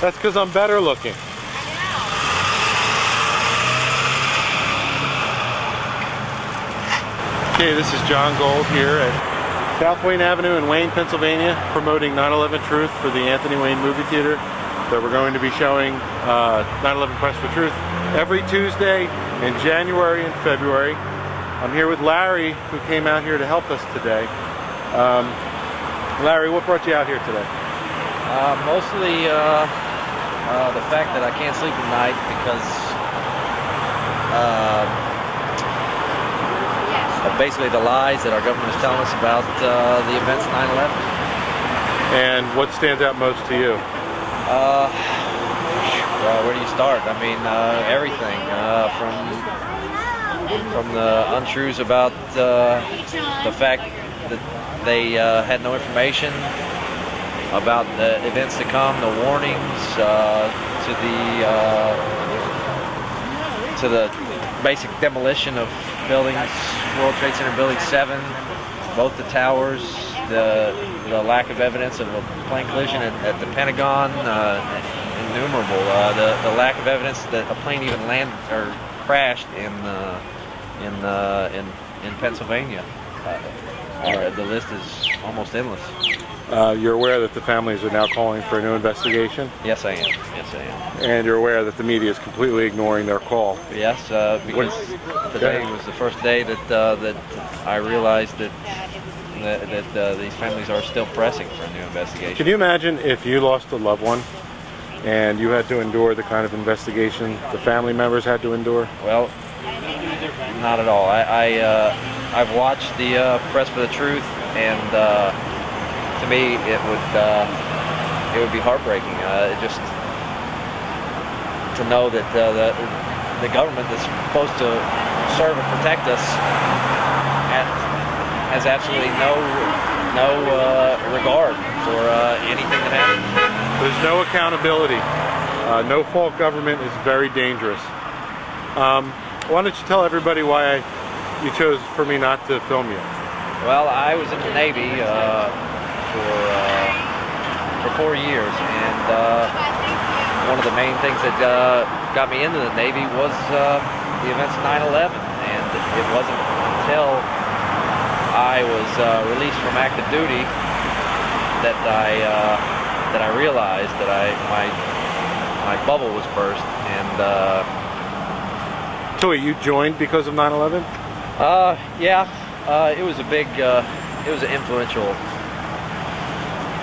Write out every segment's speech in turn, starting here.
That's because I'm better looking. Okay, this is John Gold here at South Wayne Avenue in Wayne, Pennsylvania, promoting 9/11 Truth for the Anthony Wayne Movie Theater. So we're going to be showing 9/11 Quest for Truth every Tuesday in January and February. I'm here with Larry, who came out here to help us today. Larry, what brought you out here today? Mostly the fact that I can't sleep at night because basically the lies that our government is telling us about the events of 9/11. And what stands out most to you? Well, where do you start? I mean, everything from the untruths about the fact that they had no information about the events to come, the warnings, to the basic demolition of buildings, World Trade Center Building 7, both the towers, the lack of evidence of a plane collision at the Pentagon, innumerable. The lack of evidence that a plane even landed or crashed in Pennsylvania. The list is almost endless. You're aware that the families are now calling for a new investigation? Yes, I am. Yes, I am. And you're aware that the media is completely ignoring their call? Yes, because today was the first day that I realized that these families are still pressing for a new investigation. Can you imagine if you lost a loved one and you had to endure the kind of investigation the family members had to endure? Well, not at all. I've watched the Press for the Truth, and to me it would be heartbreaking. Just to know that the government that's supposed to serve and protect us has absolutely no regard for anything that happens. There's no accountability. No-fault government is very dangerous. Why don't you tell everybody why you chose for me not to film you? Well, I was in the Navy for 4 years, and one of the main things that got me into the Navy was the events of 9/11, and it wasn't until I was released from active duty that I realized that my bubble was burst. And so you joined because of 9/11? Yeah, it was a big, it was an influential,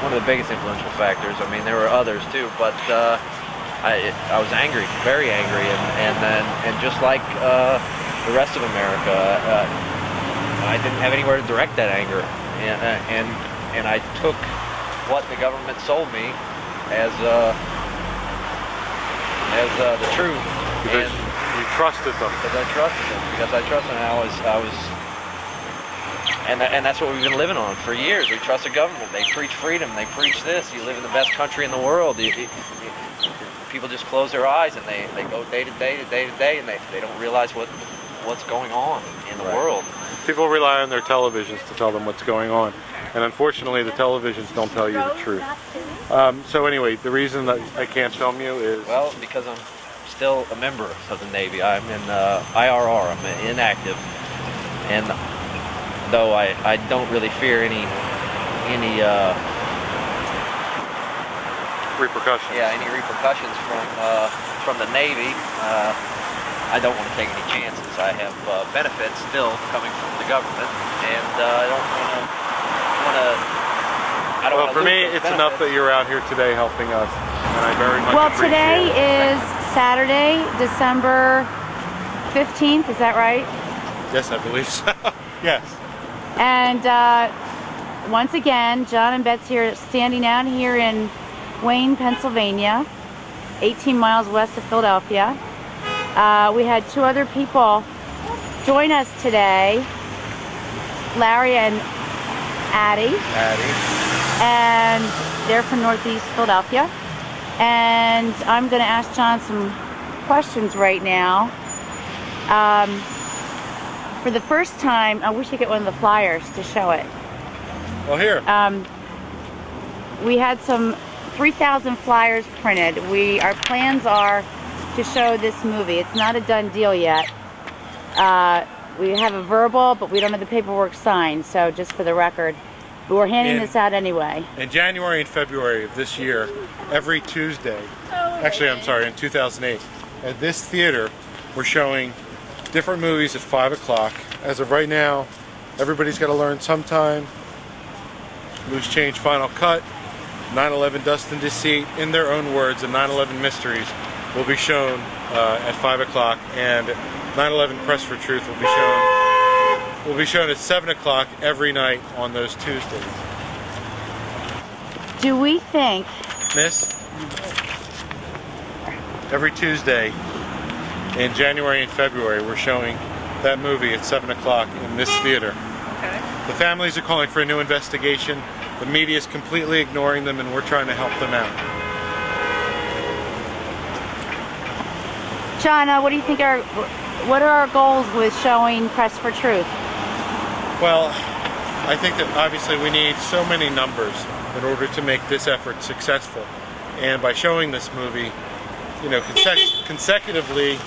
one of the biggest influential factors. I mean, there were others too, but I was angry, very angry, and just like the rest of America, I didn't have anywhere to direct that anger, and I took what the government sold me as the truth. Because you trusted them. Because I trusted them. Because I trusted them. I was, and that's what we've been living on for years. We trust the government. They preach freedom. They preach this. You live in the best country in the world. People just close their eyes and they go day to day to day to day, and they don't realize what's going on in the world. People rely on their televisions to tell them what's going on, and unfortunately the televisions don't tell you the truth. So anyway, the reason that I can't film you is... Well, because I'm still a member of the Navy. I'm in IRR. I'm inactive, and though I don't really fear any repercussions. Yeah, any repercussions from the Navy. I don't want to take any chances. I have benefits still coming from the government, and I don't want to. Well, for me, it's enough that you're out here today helping us, and I very much appreciate today is Saturday, December 15th. Is that right? Yes, I believe so. Yes. And once again, John and Betsy are standing out here in Wayne, Pennsylvania, 18 miles west of Philadelphia. We had two other people join us today, Larry and Addie. And they're from Northeast Philadelphia. And I'm going to ask John some questions right now. For the first time, I wish I could get one of the flyers to show it. Well, here. We had some 3,000 flyers printed. Our plans are to show this movie. It's not a done deal yet. We have a verbal, but we don't have the paperwork signed, so just for the record. But we're handing this out anyway. In January and February of this year, every Tuesday, actually I'm sorry, in 2008, at this theater, we're showing different movies at 5 o'clock. As of right now, Everybody's Got to Learn Sometime, Loose Change Final Cut, 9/11 Dust and Deceit, in their own words, and 9/11 Mysteries will be shown at 5 o'clock, and 9/11 Press for Truth will be shown at 7 o'clock every night on those Tuesdays. Do we think... Miss? Every Tuesday in January and February we're showing that movie at 7 o'clock in this theater. Okay. The families are calling for a new investigation. The media is completely ignoring them, and we're trying to help them out. John, what do you think what are our goals with showing Press for Truth? Well, I think that obviously we need so many numbers in order to make this effort successful. And by showing this movie, you know, consecutively,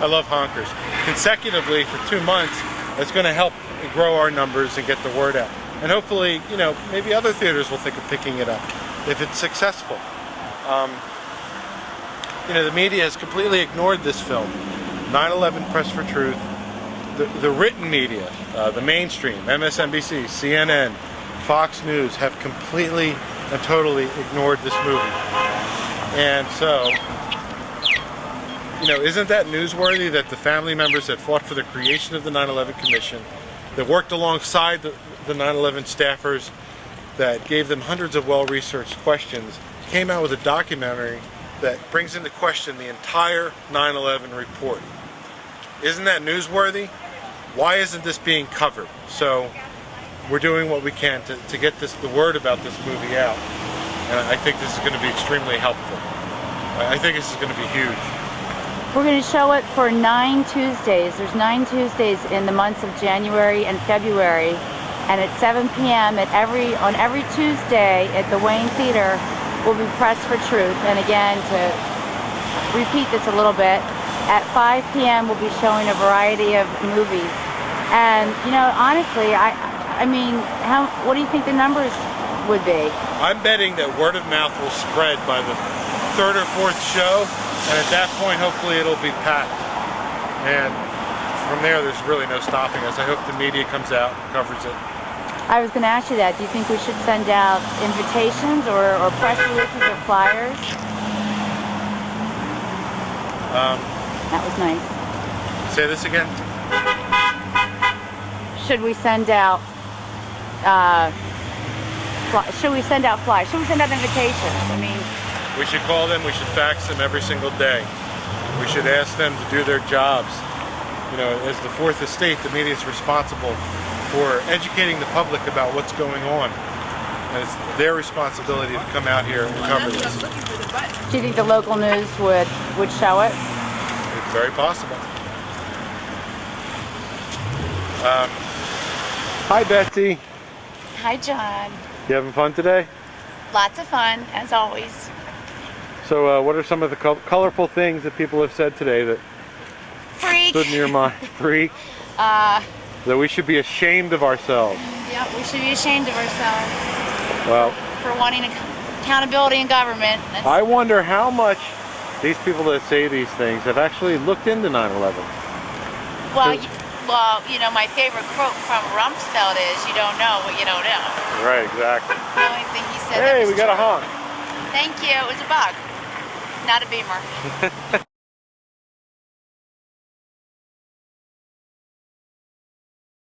I love honkers, consecutively for 2 months, it's going to help grow our numbers and get the word out. And hopefully, you know, maybe other theaters will think of picking it up if it's successful. You know, the media has completely ignored this film. 9/11 Press for Truth, the written media, the mainstream, MSNBC, CNN, Fox News have completely and totally ignored this movie. And so, you know, isn't that newsworthy that the family members that fought for the creation of the 9/11 Commission, that worked alongside the 9/11 staffers, that gave them hundreds of well-researched questions, came out with a documentary that brings into question the entire 9/11 report? Isn't that newsworthy? Why isn't this being covered? So we're doing what we can to get the word about this movie out, and I think this is going to be extremely helpful. I think this is going to be huge. We're going to show it for 9 Tuesdays. There's 9 Tuesdays in the months of January and February, and at 7 p.m. on every Tuesday at the Wayne Theater will be Press for Truth. And again, to repeat this a little bit, at 5 p.m. we'll be showing a variety of movies. And you know, honestly, I mean, what do you think the numbers would be? I'm betting that word of mouth will spread by the 3rd or 4th show, and at that point, hopefully, it'll be packed. And from there, there's really no stopping us. I hope the media comes out and covers it. I was going to ask you that. Do you think we should send out invitations or press releases or flyers? That was nice. Say this again? Should we send out flyers? Should we send out invitations? I mean, we should call them, we should fax them every single day. We should ask them to do their jobs. You know, as the Fourth Estate, the media is responsible for educating the public about what's going on. And it's their responsibility to come out here and cover this. Do you think the local news would show it? It's very possible. Hi, Betsy. Hi, John. You having fun today? Lots of fun, as always. So what are some of the colorful things that people have said today that Freak. stood in your mind? Freak? That we should be ashamed of ourselves. Yeah, we should be ashamed of ourselves Well, for wanting accountability in government. I wonder how much these people that say these things have actually looked into 9/11. Well, you know, my favorite quote from Rumsfeld is, "You don't know what you don't know." Right, exactly. The only thing he said. Hey, that was we got a true. honk. Thank you. It was a bug, not a beamer.